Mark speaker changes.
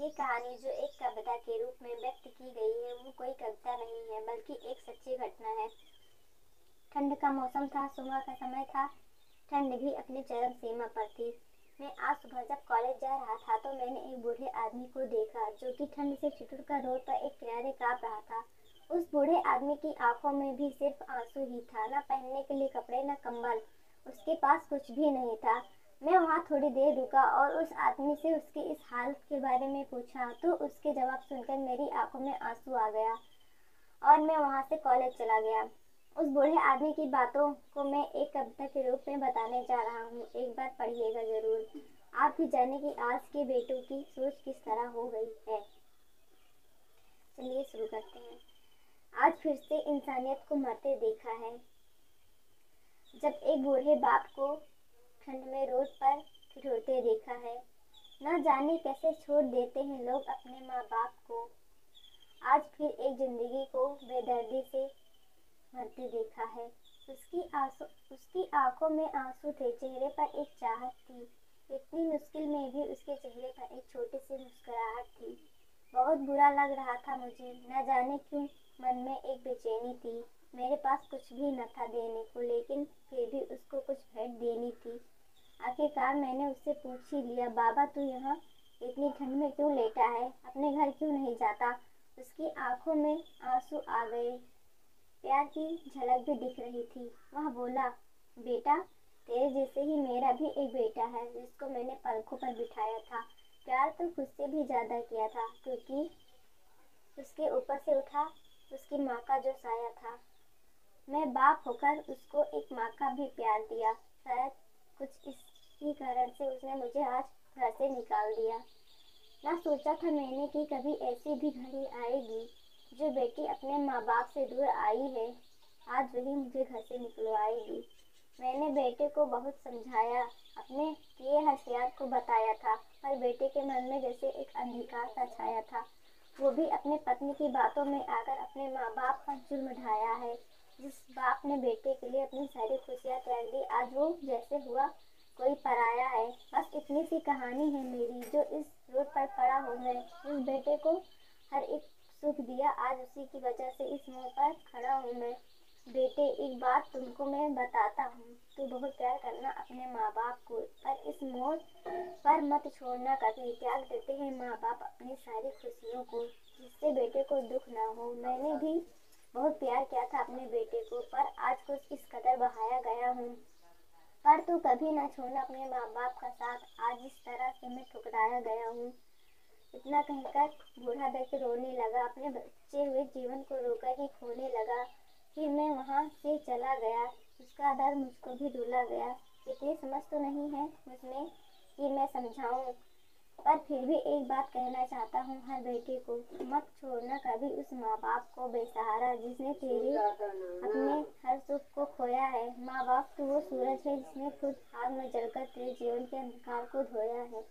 Speaker 1: ये कहानी जो एक कविता के रूप में व्यक्त की गई है वो कोई कविता नहीं है बल्कि एक सच्ची घटना है। ठंड का मौसम था, सुबह का समय था। ठंड भी अपनी चरम सीमा पर थी। मैं आज सुबह जब कॉलेज जा रहा था तो मैंने एक बूढ़े आदमी को देखा जो कि ठंड से ठिठुरकर रोड पर एक किनारे काँप रहा था। उस बूढ़े आदमी की आंखों में भी सिर्फ आंसू ही था, न पहनने के लिए कपड़े न कंबल। उसके पास कुछ भी नहीं था। मैं वहाँ थोड़ी देर रुका और उस आदमी से उसकी इस हालत के बारे में पूछा तो उसके जवाब सुनकर मेरी आंखों में आंसू आ गया और मैं वहाँ से कॉलेज चला गया। उस बूढ़े आदमी की बातों को मैं एक कविता के रूप में बताने जा रहा हूँ। एक बार पढ़िएगा जरूर। आप भी जाने कि आज के बेटों की सोच किस तरह हो गई है। चलिए शुरू करते हैं। आज फिर से इंसानियत को मरते देखा है। जब एक बूढ़े बाप को ठंड में रोड पर ठिठुरते देखा है। न जाने कैसे छोड़ देते हैं लोग अपने माँ बाप को। आज फिर एक जिंदगी को बेदर्दी से मरते देखा है। उसकी आंखों में आंसू थे, चेहरे पर एक चाहत थी। इतनी मुश्किल में भी उसके चेहरे पर एक छोटी सी मुस्कुराहट थी। बहुत बुरा लग रहा था मुझे। न जाने क्यों मन में एक बेचैनी थी। मेरे पास कुछ भी न था देने को, लेकिन फिर भी उसको कुछ भेंट देनी थी। आखिरकार मैंने उससे पूछ ही लिया, बाबा तू यहाँ इतनी ठंड में क्यों लेटा है, अपने घर क्यों नहीं जाता। उसकी आंखों में आंसू आ गए, प्यार की झलक भी दिख रही थी। वह बोला, बेटा तेरे जैसे ही मेरा भी एक बेटा है जिसको मैंने पलकों पर बिठाया था। प्यार तो खुद से भी ज्यादा किया था, क्योंकि उसके ऊपर से उठा उसकी माँ का जो साया था। मैं बाप होकर उसको एक माँ का भी प्यार दिया। शायद कुछ इसी कारण से उसने मुझे आज घर से निकाल दिया। ना सोचा था मैंने कि कभी ऐसी भी घड़ी आएगी जो बेटी अपने माँ बाप से दूर आई है, आज वही मुझे घर से निकलवाएगी। मैंने बेटे को बहुत समझाया, अपने किए हर प्यार को बताया था, पर बेटे के मन में जैसे एक अंधकार सा छाया था। वो भी अपने पत्नी की बातों में आकर अपने माँ बाप पर जुल्म ढाया है। जिस बाप ने बेटे के लिए अपनी सारी खुशियाँ त्याग दी, आज वो जैसे हुआ कोई पराया है। बस इतनी सी कहानी है मेरी, जो इस रोड पर पड़ा हूँ मैं। जिस बेटे को हर एक सुख दिया, आज उसी की वजह से इस मोड़ पर खड़ा हूँ मैं। बेटे एक बात तुमको मैं बताता हूँ, तू बहुत प्यार करना अपने माँ बाप को, पर इस मोड़ पर मत छोड़ना कभी। त्याग देते हैं माँ बाप अपनी सारी खुशियों को, जिससे बेटे को दुख ना हो। मैंने भी बहुत प्यार किया था अपने बेटे को, पर आज कुछ इस कदर बहाया गया हूँ। पर तू कभी ना छोड़ना अपने माँ बाप का साथ, आज इस तरह से मैं ठुकराया गया हूँ। इतना कहकर बूढ़ा व्यक्ति रोने लगा, अपने बचे हुए जीवन को रोकर ही खोने लगा। फिर मैं वहाँ से चला गया। उसका दर्द मुझको भी रुला गया। इतनी समझ तो नहीं है मुझमें कि मैं समझाऊं, पर फिर भी एक बात कहना चाहता हूँ हर बेटे को, मत छोड़ना कभी उस माँ बाप को बेसहारा जिसने तेरे अपने हर सुख को खोया है। माँ बाप तो वो सूरज है जिसने खुद आग में जलकर तेरे जीवन के अंधकार को धोया है।